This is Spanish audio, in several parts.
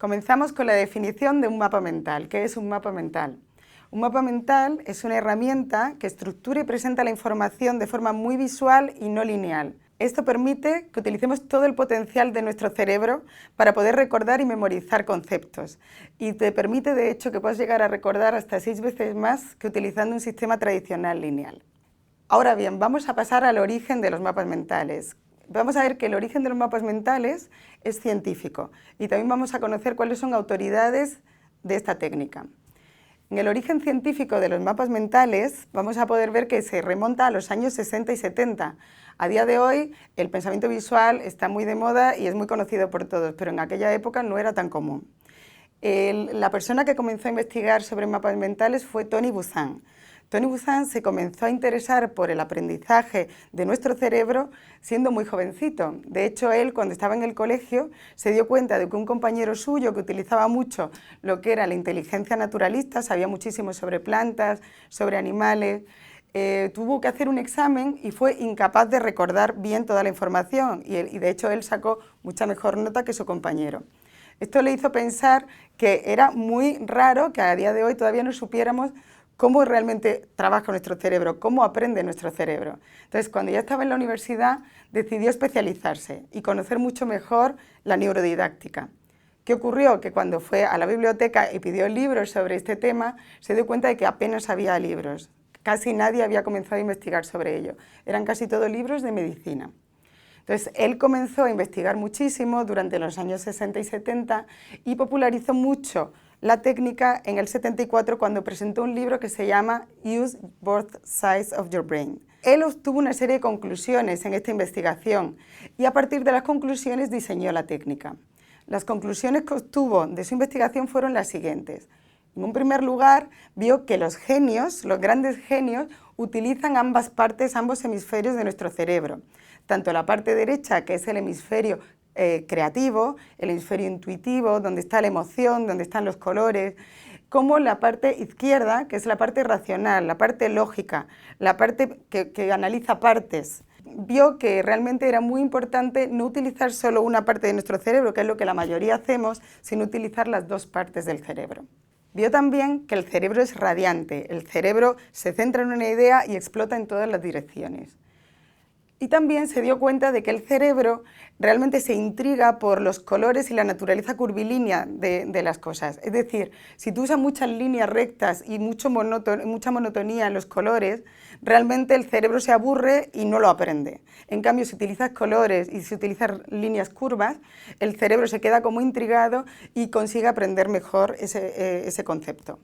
Comenzamos con la definición de un mapa mental. ¿Qué es un mapa mental? Un mapa mental es una herramienta que estructura y presenta la información de forma muy visual y no lineal. Esto permite que utilicemos todo el potencial de nuestro cerebro para poder recordar y memorizar conceptos. Y te permite, de hecho, que puedas llegar a recordar hasta 6 veces más que utilizando un sistema tradicional lineal. Ahora bien, vamos a pasar al origen de los mapas mentales. Vamos a ver que el origen de los mapas mentales es científico y también vamos a conocer cuáles son autoridades de esta técnica. En el origen científico de los mapas mentales vamos a poder ver que se remonta a los años 60 y 70. A día de hoy el pensamiento visual está muy de moda y es muy conocido por todos, pero en aquella época no era tan común. La persona que comenzó a investigar sobre mapas mentales fue Tony Buzan. Tony Buzan se comenzó a interesar por el aprendizaje de nuestro cerebro siendo muy jovencito. De hecho, él cuando estaba en el colegio se dio cuenta de que un compañero suyo que utilizaba mucho lo que era la inteligencia naturalista, sabía muchísimo sobre plantas, sobre animales, tuvo que hacer un examen y fue incapaz de recordar bien toda la información y de hecho él sacó mucha mejor nota que su compañero. Esto le hizo pensar que era muy raro que a día de hoy todavía no supiéramos cómo realmente trabaja nuestro cerebro, cómo aprende nuestro cerebro. Entonces, cuando ya estaba en la universidad, decidió especializarse y conocer mucho mejor la neurodidáctica. ¿Qué ocurrió? Que cuando fue a la biblioteca y pidió libros sobre este tema, se dio cuenta de que apenas había libros. Casi nadie había comenzado a investigar sobre ello. Eran casi todos libros de medicina. Entonces, él comenzó a investigar muchísimo durante los años 60 y 70 y popularizó mucho la técnica en el 74 cuando presentó un libro que se llama Use Both Sides of Your Brain. Él obtuvo una serie de conclusiones en esta investigación y a partir de las conclusiones diseñó la técnica. Las conclusiones que obtuvo de su investigación fueron las siguientes. En un primer lugar, vio que los genios, los grandes genios, utilizan ambas partes, ambos hemisferios de nuestro cerebro. Tanto la parte derecha, que es el hemisferio creativo, el hemisferio intuitivo, donde está la emoción, donde están los colores, como la parte izquierda, que es la parte racional, la parte lógica, la parte que analiza partes. Vio que realmente era muy importante no utilizar solo una parte de nuestro cerebro, que es lo que la mayoría hacemos, sino utilizar las dos partes del cerebro. Vio también que el cerebro es radiante, el cerebro se centra en una idea y explota en todas las direcciones. Y también se dio cuenta de que el cerebro realmente se intriga por los colores y la naturaleza curvilínea de las cosas. Es decir, si tú usas muchas líneas rectas y mucha monotonía en los colores, realmente el cerebro se aburre y no lo aprende. En cambio, si utilizas colores y si utilizas líneas curvas, el cerebro se queda como intrigado y consigue aprender mejor ese concepto.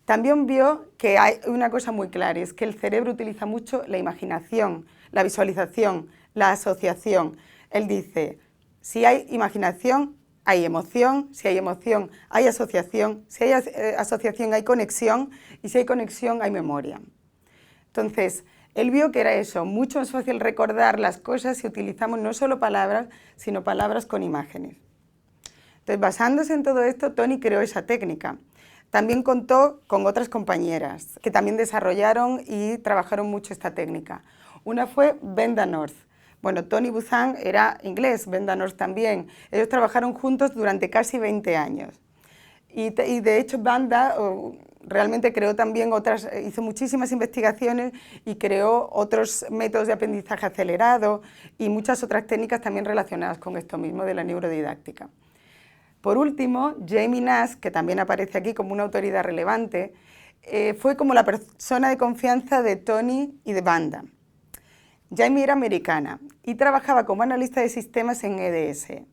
También vio que hay una cosa muy clara, es que el cerebro utiliza mucho la imaginación, la visualización, la asociación. Él dice, si hay imaginación, hay emoción, si hay emoción, hay asociación, si hay asociación, hay conexión, y si hay conexión, hay memoria. Entonces, él vio que era eso, mucho más fácil recordar las cosas si utilizamos no solo palabras, sino palabras con imágenes. Entonces, basándose en todo esto, Tony creó esa técnica. También contó con otras compañeras que también desarrollaron y trabajaron mucho esta técnica. Una fue Venda North. Bueno, Tony Buzan era inglés, Venda North también. Ellos trabajaron juntos durante casi 20 años. Y de hecho Venda realmente creó también hizo muchísimas investigaciones y creó otros métodos de aprendizaje acelerado y muchas otras técnicas también relacionadas con esto mismo de la neurodidáctica. Por último, Jamie Nash, que también aparece aquí como una autoridad relevante, fue como la persona de confianza de Tony y de Vanda. Jamie era americana y trabajaba como analista de sistemas en EDS.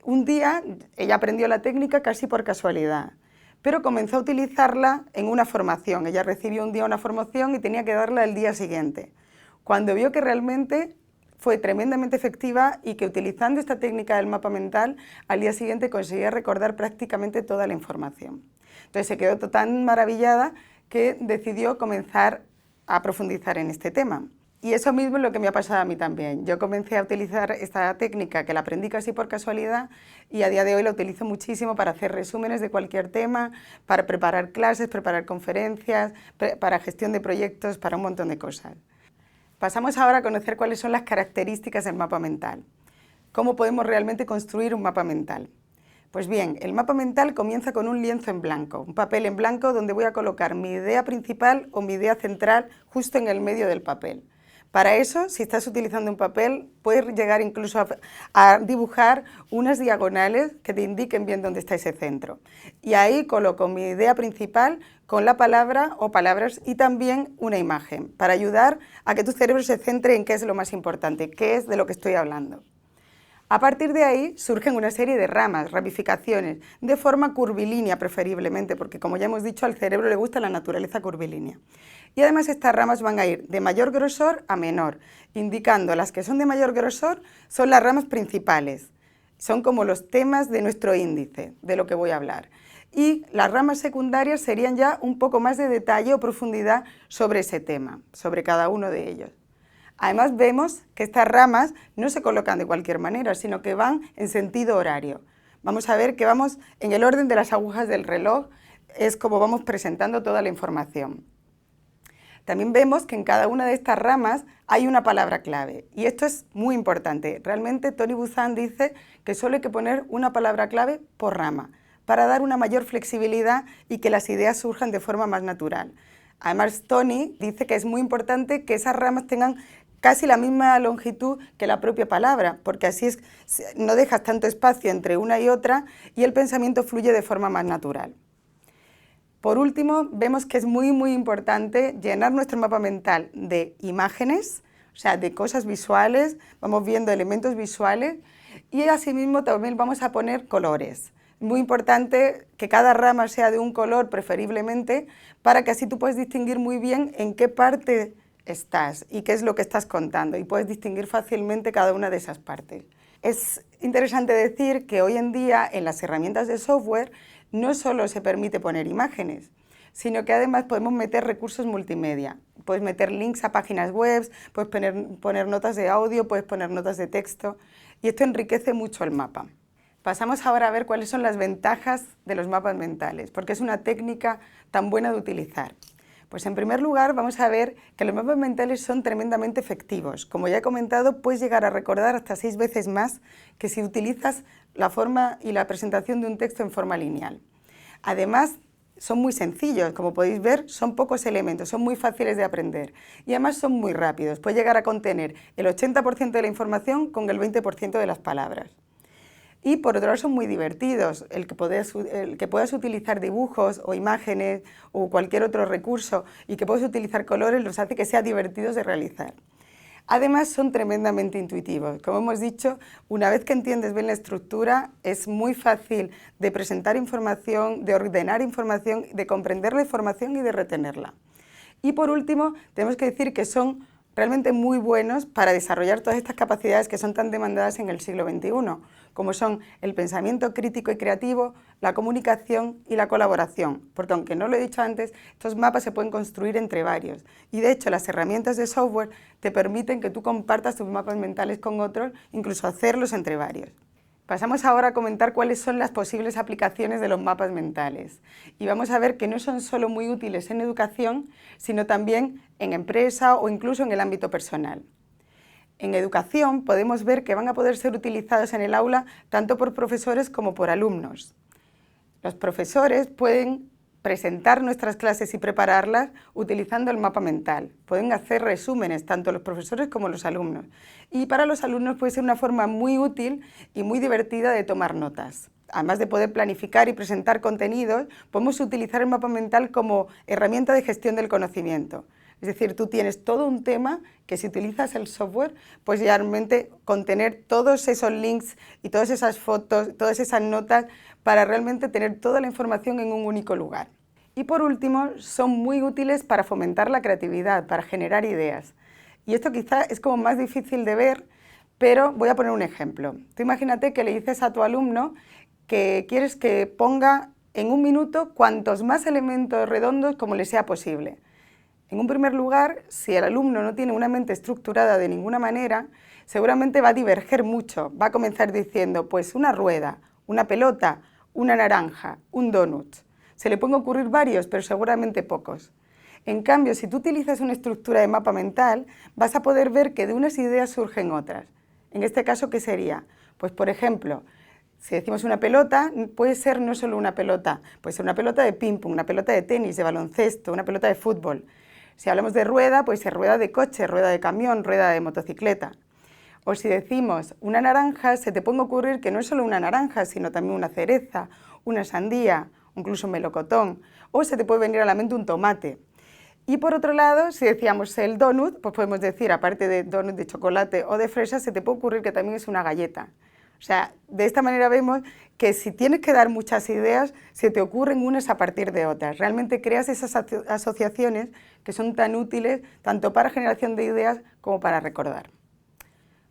Un día ella aprendió la técnica casi por casualidad, pero comenzó a utilizarla en una formación. Ella recibió un día una formación y tenía que darla el día siguiente. Cuando vio que realmente fue tremendamente efectiva y que utilizando esta técnica del mapa mental, al día siguiente conseguía recordar prácticamente toda la información. Entonces se quedó tan maravillada que decidió comenzar a profundizar en este tema. Y eso mismo es lo que me ha pasado a mí también. Yo comencé a utilizar esta técnica, que la aprendí casi por casualidad, y a día de hoy la utilizo muchísimo para hacer resúmenes de cualquier tema, para preparar clases, preparar conferencias, para gestión de proyectos, para un montón de cosas. Pasamos ahora a conocer cuáles son las características del mapa mental. ¿Cómo podemos realmente construir un mapa mental? Pues bien, el mapa mental comienza con un lienzo en blanco, un papel en blanco donde voy a colocar mi idea principal o mi idea central justo en el medio del papel. Para eso, si estás utilizando un papel, puedes llegar incluso a dibujar unas diagonales que te indiquen bien dónde está ese centro. Y ahí coloco mi idea principal con la palabra o palabras y también una imagen, para ayudar a que tu cerebro se centre en qué es lo más importante, qué es de lo que estoy hablando. A partir de ahí surgen una serie de ramas, ramificaciones, de forma curvilínea preferiblemente, porque como ya hemos dicho, al cerebro le gusta la naturaleza curvilínea. Y además estas ramas van a ir de mayor grosor a menor, indicando las que son de mayor grosor son las ramas principales, son como los temas de nuestro índice, de lo que voy a hablar. Y las ramas secundarias serían ya un poco más de detalle o profundidad sobre ese tema, sobre cada uno de ellos. Además vemos que estas ramas no se colocan de cualquier manera, sino que van en sentido horario. Vamos a ver que vamos en el orden de las agujas del reloj, es como vamos presentando toda la información. También vemos que en cada una de estas ramas hay una palabra clave y esto es muy importante. Realmente Tony Buzan dice que solo hay que poner una palabra clave por rama para dar una mayor flexibilidad y que las ideas surjan de forma más natural. Además, Tony dice que es muy importante que esas ramas tengan casi la misma longitud que la propia palabra, porque así no dejas tanto espacio entre una y otra y el pensamiento fluye de forma más natural. Por último, vemos que es muy importante llenar nuestro mapa mental de imágenes, o sea, de cosas visuales, vamos viendo elementos visuales y asimismo también vamos a poner colores. Muy importante que cada rama sea de un color preferiblemente para que así tú puedas distinguir muy bien en qué parte estás y qué es lo que estás contando y puedes distinguir fácilmente cada una de esas partes. Es interesante decir que hoy en día en las herramientas de software no solo se permite poner imágenes, sino que además podemos meter recursos multimedia. Puedes meter links a páginas web, puedes poner notas de audio, puedes poner notas de texto y esto enriquece mucho el mapa. Pasamos ahora a ver cuáles son las ventajas de los mapas mentales, porque es una técnica tan buena de utilizar. Pues en primer lugar vamos a ver que los mapas mentales son tremendamente efectivos. Como ya he comentado, puedes llegar a recordar hasta 6 veces más que si utilizas la forma y la presentación de un texto en forma lineal. Además, son muy sencillos, como podéis ver, son pocos elementos, son muy fáciles de aprender y además son muy rápidos. Puedes llegar a contener el 80% de la información con el 20% de las palabras. Y por otro lado son muy divertidos, el que puedas utilizar dibujos o imágenes o cualquier otro recurso y que puedas utilizar colores los hace que sean divertidos de realizar. Además son tremendamente intuitivos, como hemos dicho, una vez que entiendes bien la estructura es muy fácil de presentar información, de ordenar información, de comprender la información y de retenerla. Y por último tenemos que decir que son realmente muy buenos para desarrollar todas estas capacidades que son tan demandadas en el siglo XXI, como son el pensamiento crítico y creativo, la comunicación y la colaboración, porque aunque no lo he dicho antes, estos mapas se pueden construir entre varios y de hecho las herramientas de software te permiten que tú compartas tus mapas mentales con otros, incluso hacerlos entre varios. Pasamos ahora a comentar cuáles son las posibles aplicaciones de los mapas mentales y vamos a ver que no son solo muy útiles en educación, sino también en empresa o incluso en el ámbito personal. En educación podemos ver que van a poder ser utilizados en el aula tanto por profesores como por alumnos. Los profesores pueden presentar nuestras clases y prepararlas utilizando el mapa mental. Pueden hacer resúmenes, tanto los profesores como los alumnos. Y para los alumnos puede ser una forma muy útil y muy divertida de tomar notas. Además de poder planificar y presentar contenidos, podemos utilizar el mapa mental como herramienta de gestión del conocimiento. Es decir, tú tienes todo un tema que si utilizas el software, pues realmente contener todos esos links y todas esas fotos, todas esas notas para realmente tener toda la información en un único lugar. Y por último, son muy útiles para fomentar la creatividad, para generar ideas. Y esto quizá es como más difícil de ver, pero voy a poner un ejemplo. Tú imagínate que le dices a tu alumno que quieres que ponga en un minuto cuantos más elementos redondos como le sea posible. En un primer lugar, si el alumno no tiene una mente estructurada de ninguna manera, seguramente va a diverger mucho. Va a comenzar diciendo, pues una rueda, una pelota, una naranja, un donut. Se le pueden ocurrir varios, pero seguramente pocos. En cambio, si tú utilizas una estructura de mapa mental, vas a poder ver que de unas ideas surgen otras. En este caso, ¿qué sería? Pues, por ejemplo, Si decimos una pelota, puede ser no solo una pelota, puede ser una pelota de ping-pong, una pelota de tenis, de baloncesto, una pelota de fútbol. Si hablamos de rueda, puede ser rueda de coche, rueda de camión, rueda de motocicleta. O si decimos una naranja, se te puede ocurrir que no es solo una naranja, sino también una cereza, una sandía, incluso un melocotón, o se te puede venir a la mente un tomate. Y por otro lado, si decíamos el donut, pues podemos decir, aparte de donut de chocolate o de fresa, se te puede ocurrir que también es una galleta. O sea, de esta manera vemos que si tienes que dar muchas ideas, se te ocurren unas a partir de otras. Realmente creas esas asociaciones que son tan útiles tanto para generación de ideas como para recordar.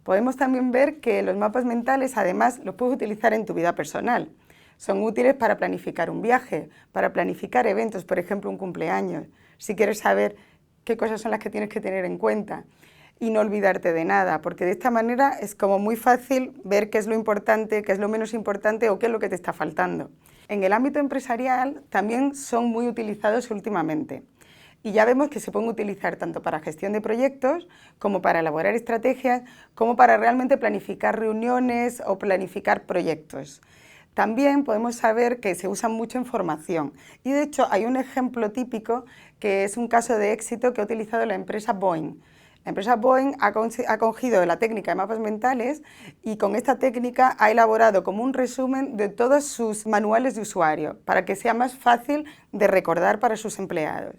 Podemos también ver que los mapas mentales, además, los puedes utilizar en tu vida personal. Son útiles para planificar un viaje, para planificar eventos, por ejemplo, un cumpleaños. Si quieres saber qué cosas son las que tienes que tener en cuenta y no olvidarte de nada, porque de esta manera es como muy fácil ver qué es lo importante, qué es lo menos importante o qué es lo que te está faltando. En el ámbito empresarial también son muy utilizados últimamente. Y ya vemos que se pueden utilizar tanto para gestión de proyectos, como para elaborar estrategias, como para realmente planificar reuniones o planificar proyectos. También podemos saber que se usan mucho en formación. Y de hecho hay un ejemplo típico que es un caso de éxito que ha utilizado la empresa Boeing. La empresa Boeing ha cogido la técnica de mapas mentales y con esta técnica ha elaborado como un resumen de todos sus manuales de usuario para que sea más fácil de recordar para sus empleados.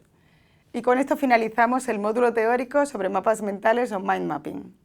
Y con esto finalizamos el módulo teórico sobre mapas mentales o mind mapping.